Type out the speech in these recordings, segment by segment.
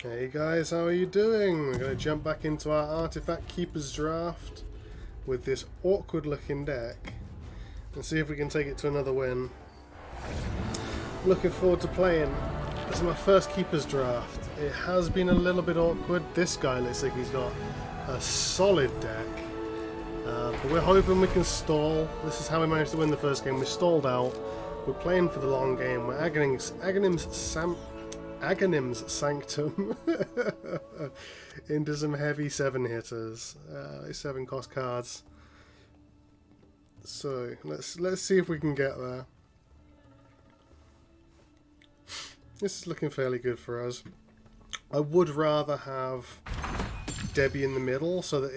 Hey guys, how are you doing? We're going to jump back into our Artifact Keepers draft with this awkward looking deck and see if we can take it to another win. Looking forward to playing. This is my first Keepers draft. It has been a little bit awkward. This guy looks like he's got a solid deck. But we're hoping we can stall. This is how we managed to win the first game. We stalled out. We're playing for the long game. We're Aghanim's Sanctum into some heavy 7-hitters. 7 cost cards. So let's see if we can get there. This is looking fairly good for us. I would rather have Debbi in the middle so that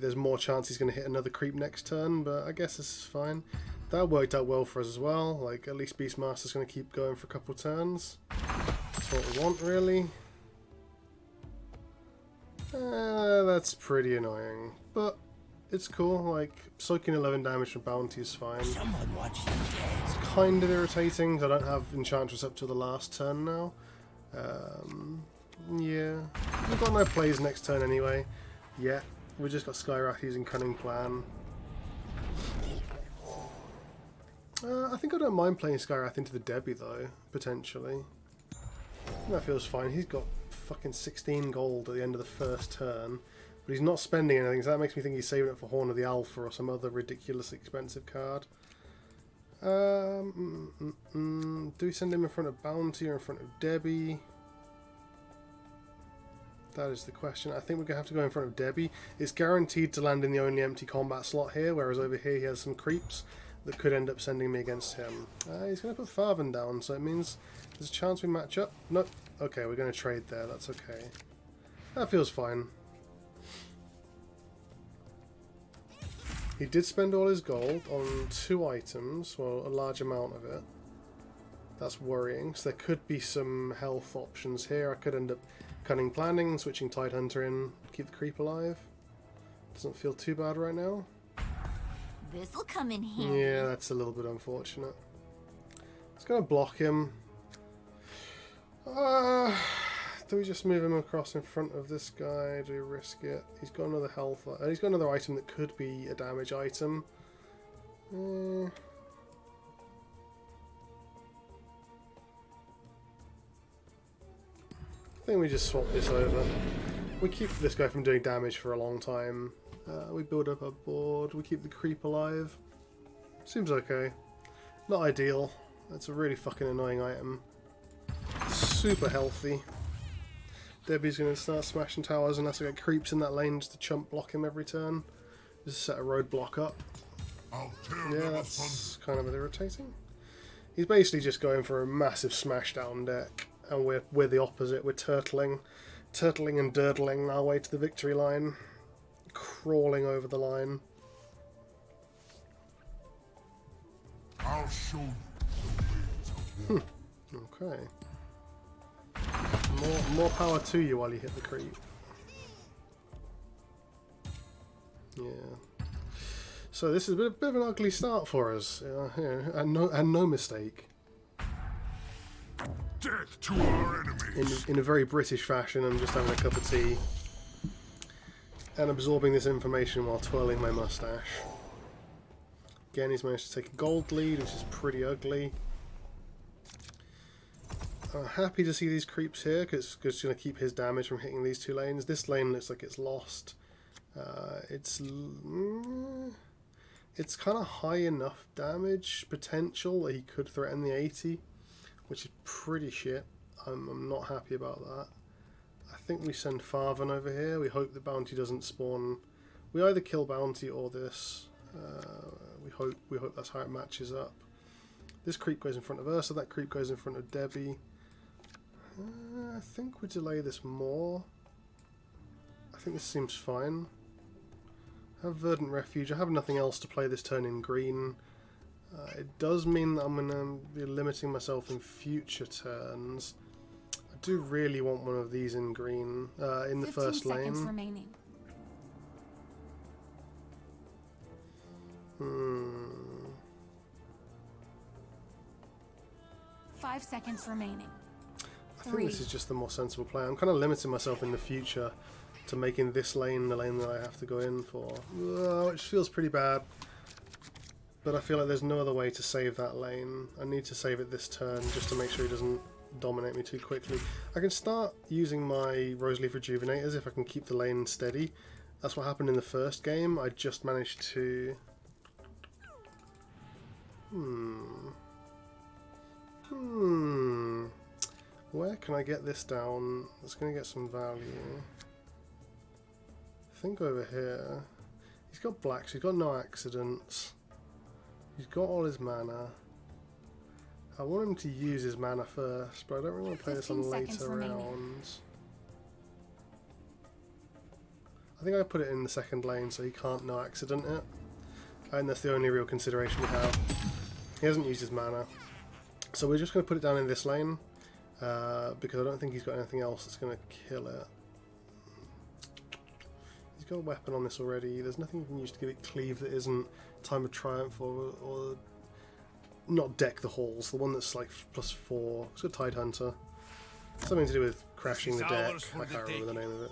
there's more chance he's going to hit another creep next turn, but I guess this is fine. That worked out well for us as well. Like, at least Beastmaster's going to keep going for a couple of turns. That's what we want, really. That's pretty annoying, but it's cool. Like, soaking 11 damage from bounty is fine. It's kind of irritating. I don't have Enchantress up till the last turn now. Yeah, we've got no plays next turn anyway. Yeah, we just got Skywrath using Cunning plan. I think I don't mind playing Skywrath into the Debbi though, potentially. That feels fine. He's got fucking 16 gold at the end of the first turn, but he's not spending anything, so that makes me think he's saving it for Horn of the Alpha or some other ridiculously expensive card. Do we send him in front of Bounty or in front of Debbi? That is the question. I think we're going to have to go in front of Debbi. It's guaranteed to land in the only empty combat slot here, whereas over here he has some creeps that could end up sending me against him. He's going to put Farvhan down, so it means there's a chance we match up. Nope. Okay, we're going to trade there. That's okay. That feels fine. He did spend all his gold on 2 items, well, a large amount of it. That's worrying, so there could be some health options here. I could end up Cunning planning, switching Tidehunter in, keep the creep alive. Doesn't feel too bad right now. This'll come in handy. Yeah, that's a little bit unfortunate. It's going to block him. Do we just move him across in front of this guy? Do we risk it? He's got another health. He's got another item that could be a damage item. I think we just swap this over. We keep this guy from doing damage for a long time. We build up our board. We keep the creep alive. Seems okay. Not ideal. That's a really fucking annoying item. Super healthy. Debbi's going to start smashing towers unless I get creeps in that lane just to chump block him every turn. Just set a roadblock up. Yeah, that's kind of irritating. He's basically just going for a massive smashdown deck. And we're the opposite. We're turtling and durdling our way to the victory line, crawling over the line. I'll show you. Okay. More power to you while you hit the creep. Yeah. So this is a bit of an ugly start for us, and no mistake. Death to our enemies. In a very British fashion, I'm just having a cup of tea and absorbing this information while twirling my mustache. Again, he's managed to take a gold lead, which is pretty ugly. Happy to see these creeps here, because it's going to keep his damage from hitting these 2 lanes. This lane looks like it's lost. It's kind of high enough damage potential that he could threaten the 80. Which is pretty shit. I'm not happy about that. I think we send Farvhan over here. We hope the bounty doesn't spawn. We either kill bounty or this. We hope that's how it matches up. This creep goes in front of Ursa. That creep goes in front of Debbi. I think we delay this more. I think this seems fine. I have Verdant Refuge. I have nothing else to play this turn in green. It does mean that I'm going to be limiting myself in future turns. I do really want one of these in green, in the first lane. 15 seconds remaining. 5 seconds remaining. think this is just the more sensible play. I'm kind of limiting myself in the future to making this lane the lane that I have to go in for, which feels pretty bad. But I feel like there's no other way to save that lane. I need to save it this turn just to make sure he doesn't dominate me too quickly. I can start using my Roseleaf Rejuvenators if I can keep the lane steady. That's what happened in the first game. I just managed to... Where can I get this down? It's going to get some value. I think over here. He's got black, so he's got no accidents. He's got all his mana. I want him to use his mana first, but I don't really want to play this on later rounds. I think I put it in the second lane so he can't no accident it. And that's the only real consideration we have. He hasn't used his mana. So we're just going to put it down in this lane. Because I don't think he's got anything else that's going to kill it. He's got a weapon on this already. There's nothing you can use to give it cleave that isn't Time of Triumph or not Deck the Halls. The one that's like +4. It's got Tidehunter. Something to do with crashing the deck. I can't remember the name of it.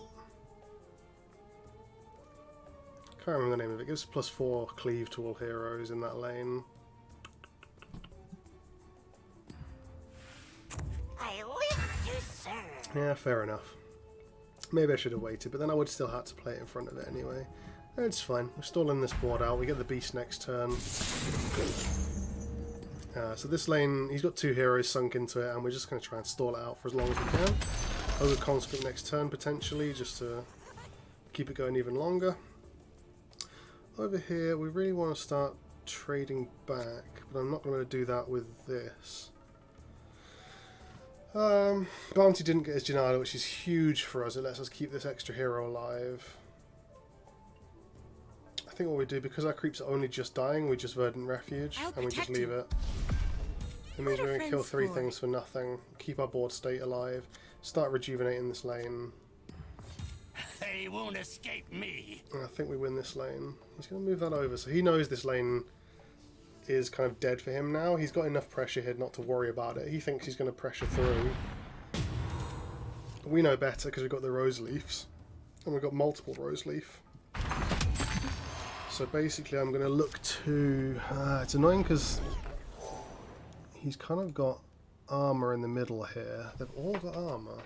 Can't remember the name of it. It gives +4 cleave to all heroes in that lane. I live to serve. Yeah, fair enough. Maybe I should have waited, but then I would still have to play it in front of it anyway. It's fine. We're stalling this board out. We get the beast next turn. So this lane, he's got 2 heroes sunk into it, and we're just going to try and stall it out for as long as we can. Over conscript next turn potentially, just to keep it going even longer. Over here, we really want to start trading back, but I'm not going to do that with this. Bounty didn't get his Janada, which is huge for us. It lets us keep this extra hero alive. I think what we do, because our creeps are only just dying, we just Verdant Refuge, and we just leave it. It means we're going to kill 3 things for nothing, keep our board state alive, start rejuvenating this lane. They won't escape me. And I think we win this lane. He's going to move that over, so he knows this lane is kind of dead for him now. He's got enough pressure here not to worry about it. He thinks he's going to pressure through. We know better because we've got the Rose Leafs, and we've got multiple Rose Leaf. So basically I'm going to look to... it's annoying because he's kind of got armor in the middle here. They've all got armor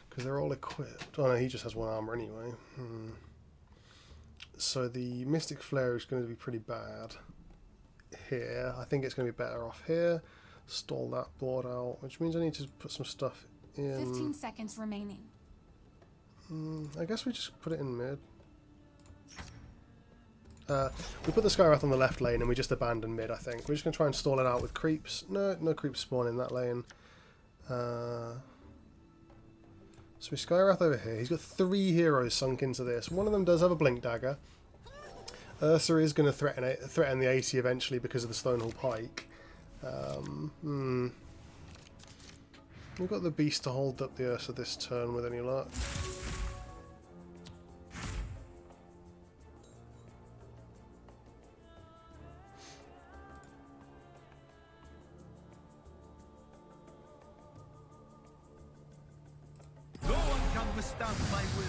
because they're all equipped. Oh no, he just has 1 armor anyway. So the Mystic Flare is going to be pretty bad here. I think it's going to be better off here. Stall that board out, which means I need to put some stuff in. 15 seconds remaining. I guess we just put it in mid. We put the Skywrath on the left lane and we just abandon mid, I think. We're just going to try and stall it out with creeps. No creeps spawn in that lane. So we Skywrath over here. He's got 3 heroes sunk into this. One of them does have a Blink Dagger. Ursa is going to threaten the 80 eventually because of the Stonehall Pike. We've got the Beast to hold up the Ursa this turn with any luck. No one can withstand my will.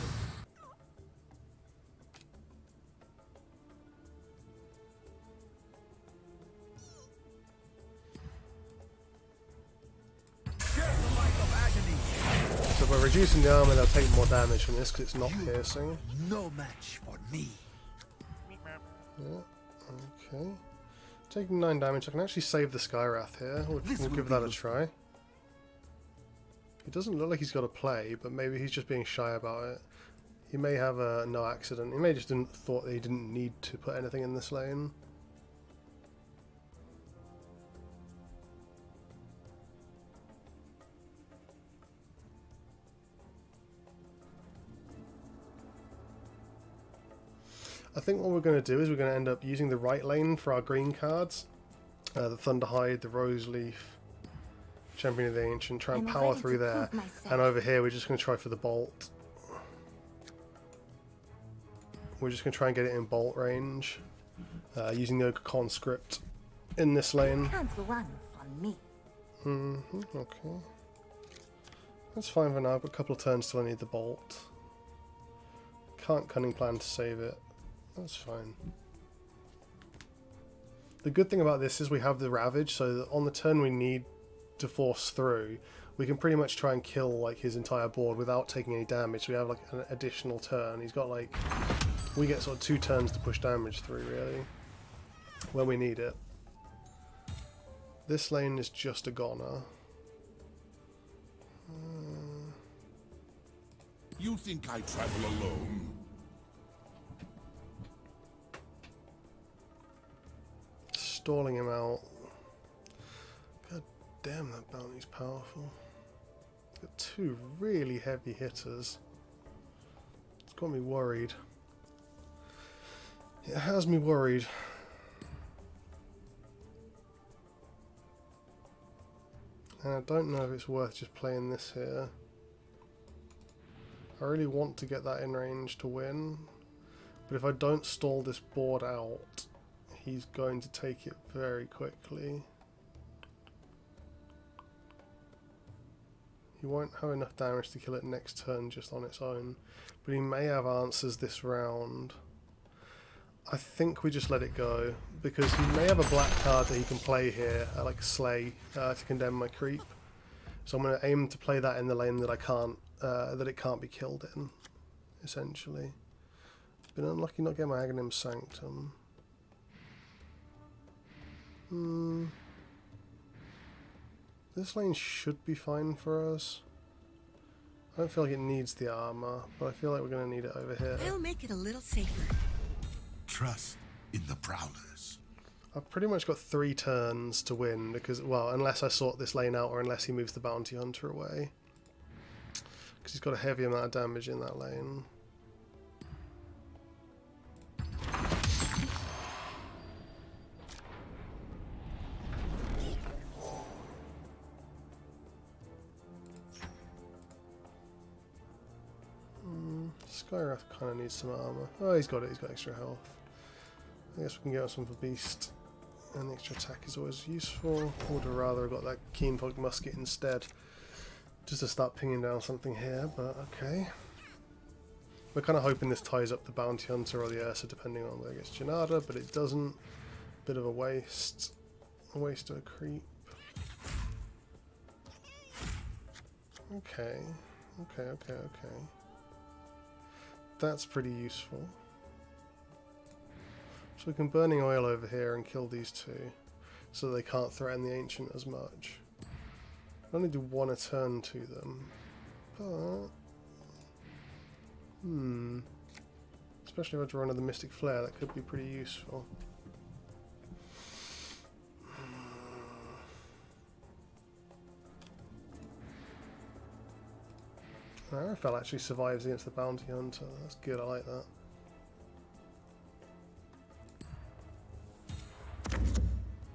So by reducing the armor, they'll take more damage from this because it's not piercing. No match for me. Yeah, okay. Taking 9 damage. I can actually save the Skywrath here. We'll give that a try. It doesn't look like he's got a play, but maybe he's just being shy about it. He may have a no accident. He may just thought that he didn't need to put anything in this lane. I think what we're going to do is we're going to end up using the right lane for our green cards. The Thunderhide, the Rose Leaf, Champion of the Ancient, try and power through there. And over here we're just going to try for the Bolt. We're just going to try and get it in Bolt range. Using the Ogre Conscript in this lane. Can't run from me. Okay. That's fine for now. I've got a couple of turns till I need the bolt. Can't Cunning plan to save it. That's fine. The good thing about this is we have the Ravage, so that on the turn we need to force through, we can pretty much try and kill like his entire board without taking any damage. So we have like an additional turn. He's got like, we get sort of 2 turns to push damage through really, when we need it. This lane is just a goner. You think I travel alone? Stalling him out. God damn, that bounty's powerful. Got 2 really heavy hitters. It's got me worried. It has me worried. And I don't know if it's worth just playing this here. I really want to get that in range to win, but if I don't stall this board out, he's going to take it very quickly. He won't have enough damage to kill it next turn just on its own, but he may have answers this round. I think we just let it go, because he may have a black card that he can play here, like Slay, to condemn my creep. So I'm going to aim to play that in the lane that I can't, that it can't be killed in, essentially. Been unlucky not getting my Aghanim Sanctum. This lane should be fine for us. I don't feel like it needs the armor, but I feel like we're going to need it over here. I'll make it a little safer. Trust in the Prowlers. I've pretty much got 3 turns to win, because, well, unless I sort this lane out or unless he moves the Bounty Hunter away. Because he's got a heavy amount of damage in that lane. Skywrath kind of needs some armor. Oh, he's got it. He's got extra health. I guess we can get some for Beast. And the extra attack is always useful. I would have rather got that Keen Poke Musket instead, just to start pinging down something here, but okay. We're kind of hoping this ties up the Bounty Hunter or the Ursa, depending on whether it gets Janada, but it doesn't. Bit of a waste. A waste of a creep. Okay. Okay. That's pretty useful. So we can Burning Oil over here and kill these 2, so they can't threaten the Ancient as much. I only do 1 a turn to them, but especially if I draw another Mystic Flare, that could be pretty useful. Arafel actually survives against the Bounty Hunter. That's good. I like that.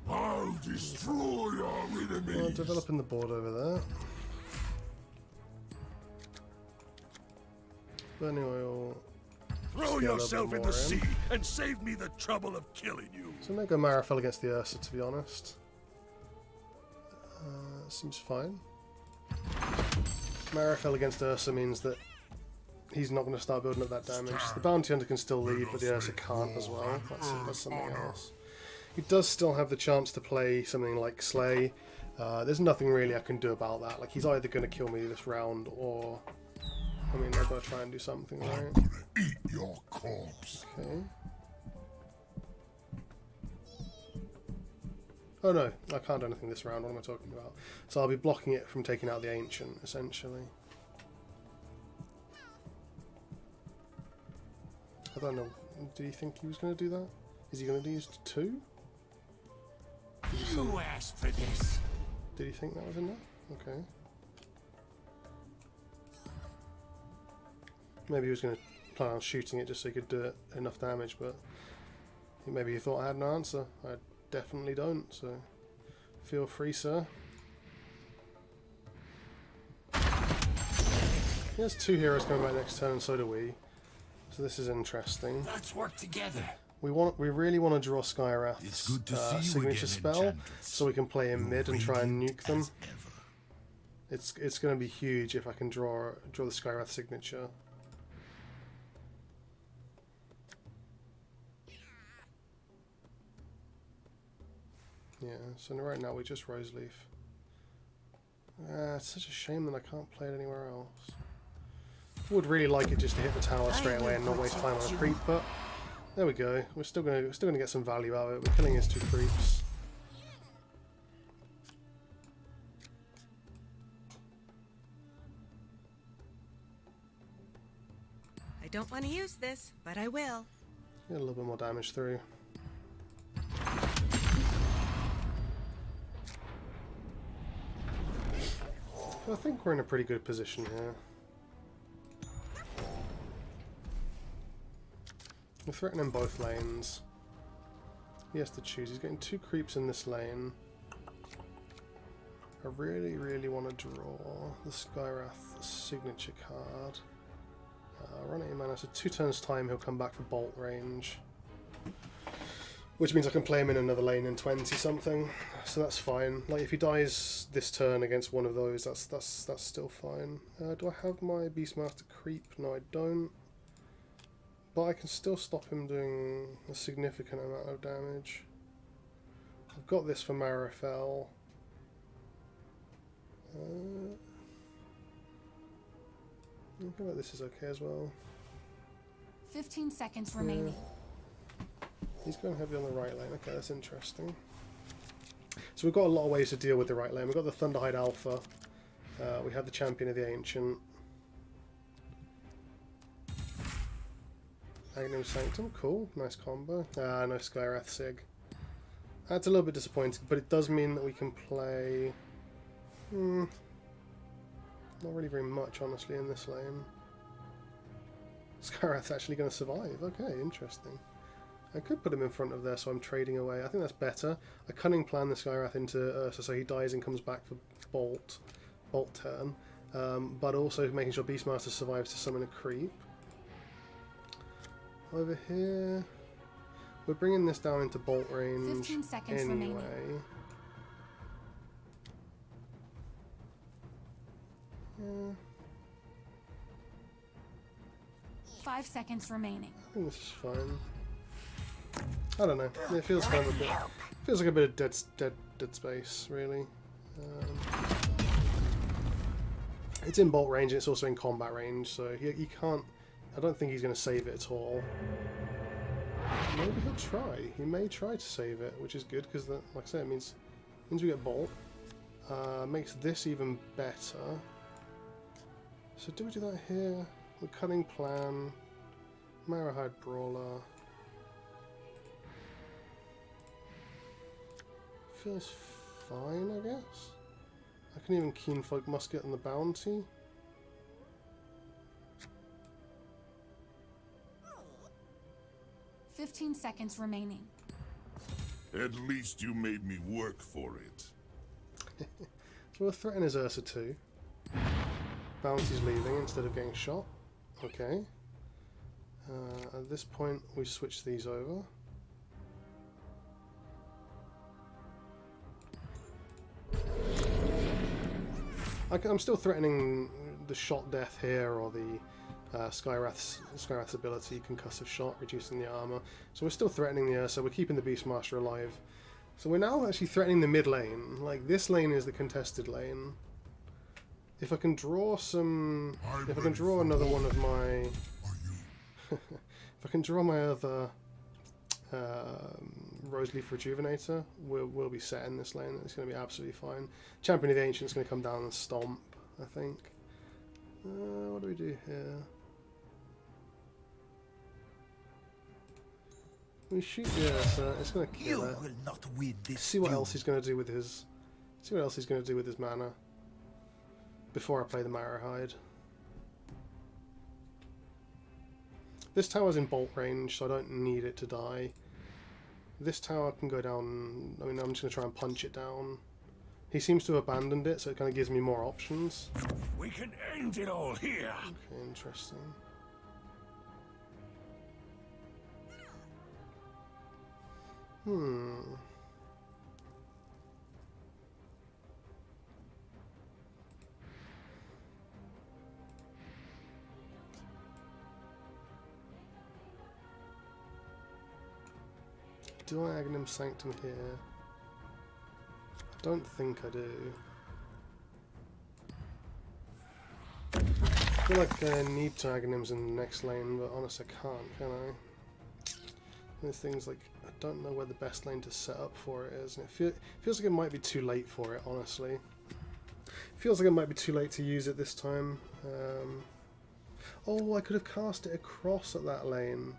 I'll destroy our enemies. Well, developing the board over there. Burning Oil. Throw yourself in the sea and save me the trouble of killing you. So I may go Marafel against the Ursa, to be honest. Seems fine. Marafel against Ursa means that he's not going to start building up that damage. The Bounty Hunter can still leave, but the Ursa can't as well. That's something else. He does still have the chance to play something like Slay. There's nothing really I can do about that. Like, he's either going to kill me this round, or I mean, I've got to try and do something, right? I'm gonna eat your corpse. Okay. Oh no, I can't do anything this round. What am I talking about? So I'll be blocking it from taking out the Ancient, essentially. I don't know. Do you think he was going to do that? Is he going to use 2? You asked for this. Did he think that was enough? Okay. Maybe he was going to plan on shooting it just so he could do enough damage, but maybe he thought I had an answer. I definitely don't, so feel free, sir. He has 2 heroes coming back next turn, and so do we. So this is interesting. Let's work together. We really want to draw Skywrath's signature spell, so we can play in mid and try and nuke them. It's going to be huge if I can draw the Skywrath signature. Yeah, so right now we just Rose Leaf. It's such a shame that I can't play it anywhere else. I would really like it just to hit the tower straight away and not waste time on a creep, but there we go. We're still gonna get some value out of it. We're killing his 2 creeps. I don't want to use this, but I will. Get a little bit more damage through. I think we're in a pretty good position here. We're threatening both lanes. He has to choose. He's getting 2 creeps in this lane. I really, really want to draw the Skywrath signature card. Run out of mana, so 2 turns time he'll come back for bolt range. Which means I can play him in another lane in 20 something, so that's fine. Like if he dies this turn against one of those, that's still fine. Do I have my Beastmaster creep? No, I don't. But I can still stop him doing a significant amount of damage. I've got this for Marifel. I feel like this is okay as well. 15 seconds remaining. He's going heavy on the right lane. Okay, that's interesting. So we've got a lot of ways to deal with the right lane. We've got the Thunderhide Alpha. We have the Champion of the Ancient. Magnum Sanctum, cool. Nice combo. No Skywrath Sig. That's a little bit disappointing, but it does mean that we can play... not really very much, honestly, in this lane. Skywrath's actually going to survive. Okay, interesting. I could put him in front of there, so I'm trading away. I think that's better. I Cunning plan the Skywrath into Ursa, so he dies and comes back for Bolt turn. But also making sure Beastmaster survives to summon a creep. Over here, we're bringing this down into Bolt range 15 seconds anyway. remaining. Yeah. 5 seconds remaining. I think this is fine. I don't know. It feels kind of a bit. Feels like a bit of dead space, really. It's in bolt range. And it's also in combat range, so he can't. I don't think he's going to save it at all. Maybe he'll try. He may try to save it, which is good because, like I said, it means we get bolt. Makes this even better. So do we do that here? The Cunning plan, Marahide Brawler. Feels fine, I guess. I can even Keen Folk Musket on the Bounty. – 15 seconds remaining. At least you made me work for it. So we'll threaten his Ursa too. Bounty's leaving instead of getting shot. Okay. At this point, we switch these over. I'm still threatening the shot death here, or the Skywrath's ability, concussive shot, reducing the armor. So we're still threatening the Ursa. We're keeping the Beastmaster alive. So we're now actually threatening the mid lane. Like, this lane is the contested lane. If I can draw some... If I can draw another one of my... if I can draw my other Roseleaf Rejuvenator, we'll be set in this lane. It's going to be absolutely fine. Champion of the Ancient is going to come down and stomp, I think. What do we do here? We shoot the Ursa. It's going to kill it. will not win this. See what else he's going to do with his... See what else he's going to do with his mana before I play the Marahide. This tower's in bolt range, so I don't need it to die. This tower can go down... I mean, I'm just going to try and punch it down. He seems to have abandoned it, so it kind of gives me more options. We can end it all here. Okay, interesting. Do I Aghanim Sanctum here? I don't think I do. I feel like I need to Aghanims in the next lane, but honestly I can't, can I? There's things like, I don't know where the best lane to set up for it is, and it feels like it might be too late for it, honestly. It feels like it might be too late to use it this time. Oh, I could have cast it across at that lane.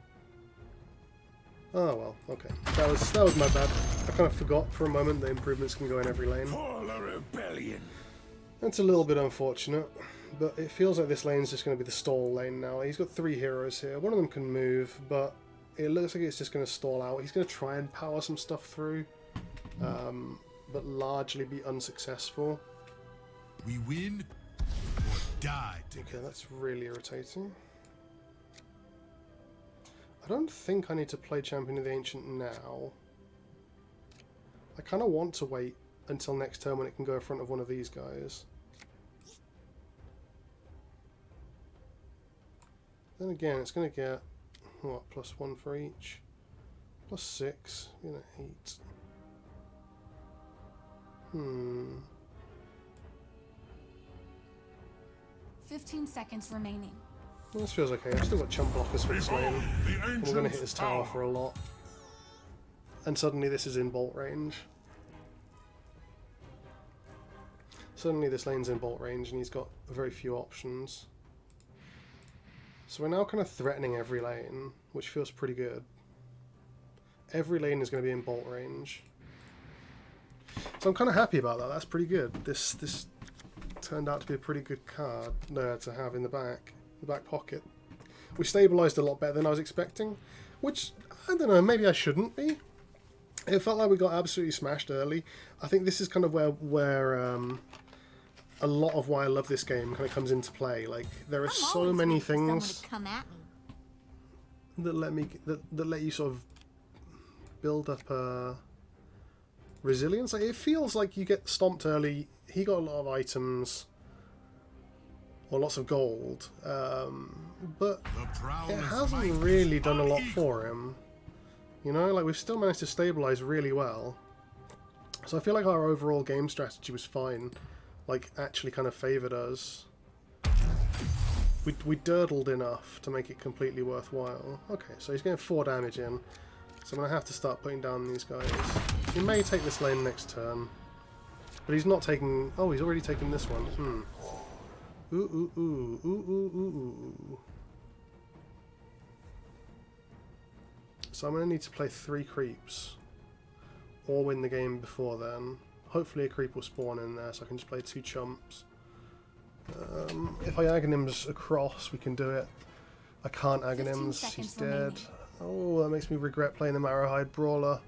Oh well, okay. That was my bad. I kind of forgot for a moment that improvements can go in every lane. For the rebellion. That's a little bit unfortunate, but it feels like this lane is just going to be the stall lane now. He's got 3 heroes here. One of them can move, but it looks like it's just going to stall out. He's going to try and power some stuff through, but largely be unsuccessful. We win or die together. Okay, that's really irritating. I don't think I need to play Champion of the Ancient now. I kind of want to wait until next turn when it can go in front of one of these guys. Then again, it's going to get, what, +1 for each? +6, you know, 8. 15 seconds remaining. Well, this feels okay. I've still got chump blockers for this lane. And we're going to hit his tower for a lot. And suddenly this is in bolt range. Suddenly this lane's in bolt range and he's got very few options. So we're now kind of threatening every lane, which feels pretty good. Every lane is going to be in bolt range. So I'm kind of happy about that. That's pretty good. This turned out to be a pretty good card to have in the back pocket. We stabilised a lot better than I was expecting, which, I don't know, maybe I shouldn't be. It felt like we got absolutely smashed early. I think this is kind of where a lot of why I love this game kind of comes into play. Like, there are so many things that let you sort of build up resilience. Like, it feels like you get stomped early. He got a lot of items or lots of gold, but it hasn't really done a lot for him. You know, like, we've still managed to stabilize really well. So I feel like our overall game strategy was fine. Like, actually kind of favoured us. We durdled enough to make it completely worthwhile. Okay, so he's getting 4 damage in. So I'm going to have to start putting down these guys. He may take this lane next turn. But he's not taking... Oh, he's already taken this one. Ooh, ooh, ooh, ooh, ooh, ooh, ooh. So I'm going to need to play 3 creeps. Or win the game before then. Hopefully a creep will spawn in there so I can just play 2 chumps. If I Aghanims across, we can do it. I can't Aghanims, he's dead. Oh, that makes me regret playing the Marrowhide Brawler.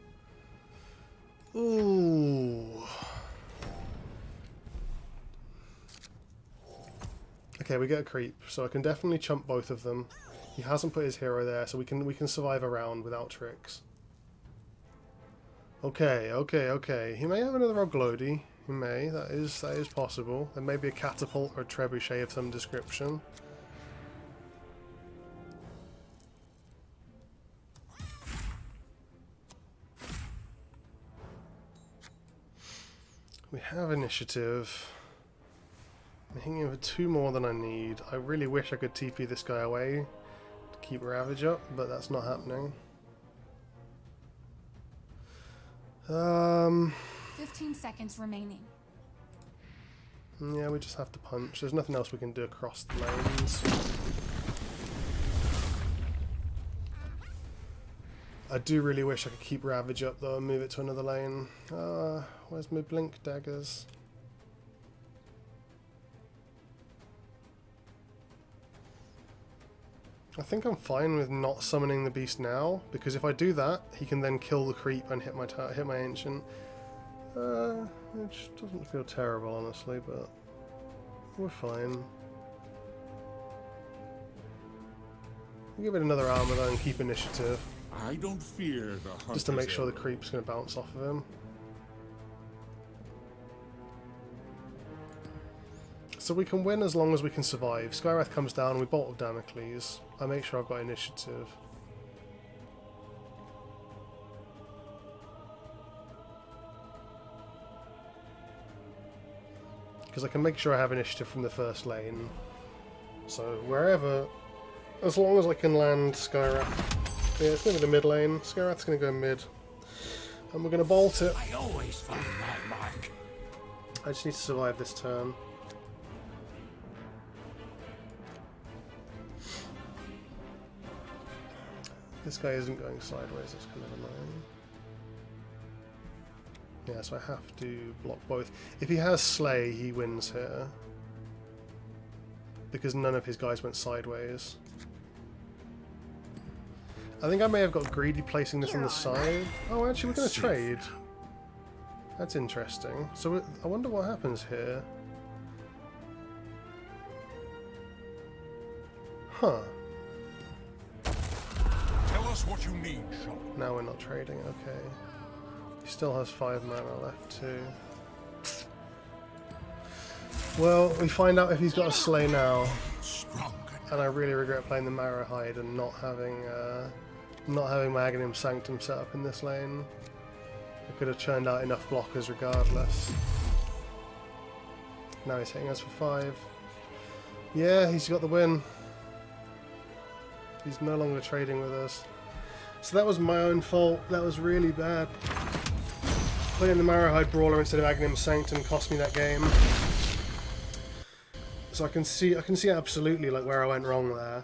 Ooh. Okay, we get a creep, so I can definitely chump both of them. He hasn't put his hero there, so we can survive a round without tricks. Okay, okay, okay. He may have another Oglodi. He may. That is possible. There may be a catapult or a trebuchet of some description. We have initiative. I'm hitting for 2 more than I need. I really wish I could TP this guy away to keep Ravage up, but that's not happening. 15 seconds remaining. Yeah, we just have to punch. There's nothing else we can do across the lanes. I do really wish I could keep Ravage up though and move it to another lane. Where's my blink daggers? I think I'm fine with not summoning the beast now, because if I do that, he can then kill the creep and hit my ancient. It just doesn't feel terrible, honestly, but we're fine. We'll give it another armor though and keep initiative. I don't fear the hunter's Just to make sure the arrow. creep's going to bounce off of him. So we can win as long as we can survive. Skywrath comes down, we bolt of Damocles. I make sure I've got initiative. because I can make sure I have initiative from the first lane. So wherever, as long as I can land Skywrath. Yeah, it's never the mid lane. Skywrath's going to go mid. And we're going to bolt it. I always find my mark. I just need to survive this turn. This guy isn't going sideways, that's kind of annoying. Yeah, so I have to block both. If he has Slay, he wins here. Because none of his guys went sideways. I think I may have got greedy placing this on the side. Oh, actually, we're going to trade. That's interesting. So I wonder what happens here. Huh. Tell us what you need, Sean. Now we're not trading, okay. He still has 5 mana left too. Well, we find out if he's got a Slay now. And I really regret playing the Marrowhide and not having my Aghanim Sanctum set up in this lane. I could have churned out enough blockers regardless. Now he's hitting us for 5. Yeah, he's got the win. He's no longer trading with us. So that was my own fault. That was really bad. Playing the Marrowhide Brawler instead of Aghanim Sanctum cost me that game. So I can see absolutely like where I went wrong there.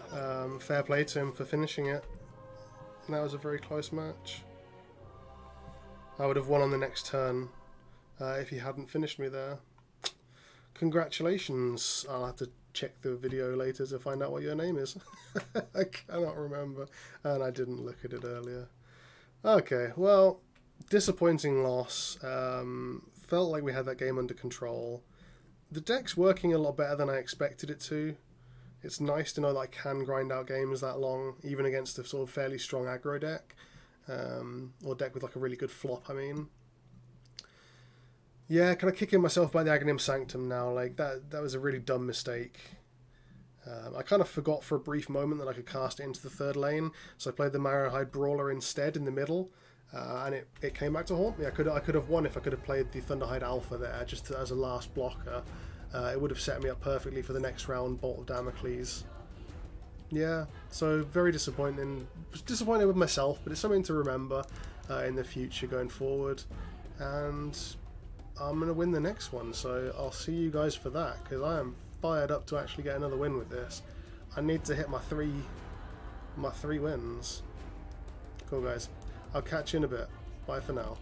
Fair play to him for finishing it. And that was a very close match. I would have won on the next turn if he hadn't finished me there. Congratulations. I'll have to check the video later to find out what your name is. I cannot remember. And I didn't look at it earlier. Okay, well, disappointing loss. Felt like we had that game under control. The deck's working a lot better than I expected it to. It's nice to know that I can grind out games that long, even against a sort of fairly strong aggro deck. Or deck with like a really good flop, I mean. Yeah, kind of kicking myself by the Aghanim Sanctum now. Like, that was a really dumb mistake. I kind of forgot for a brief moment that I could cast it into the third lane, so I played the Marrowhide Brawler instead in the middle, and it came back to haunt me. I could have won if I could have played the Thunderhide Alpha there, just as a last blocker. It would have set me up perfectly for the next round, Bolt of Damocles. Yeah, so very disappointing. Disappointed with myself, but it's something to remember in the future going forward. And I'm going to win the next one, so I'll see you guys for that, because I am fired up to actually get another win with this. I need to hit my three wins. Cool, guys. I'll catch you in a bit. Bye for now.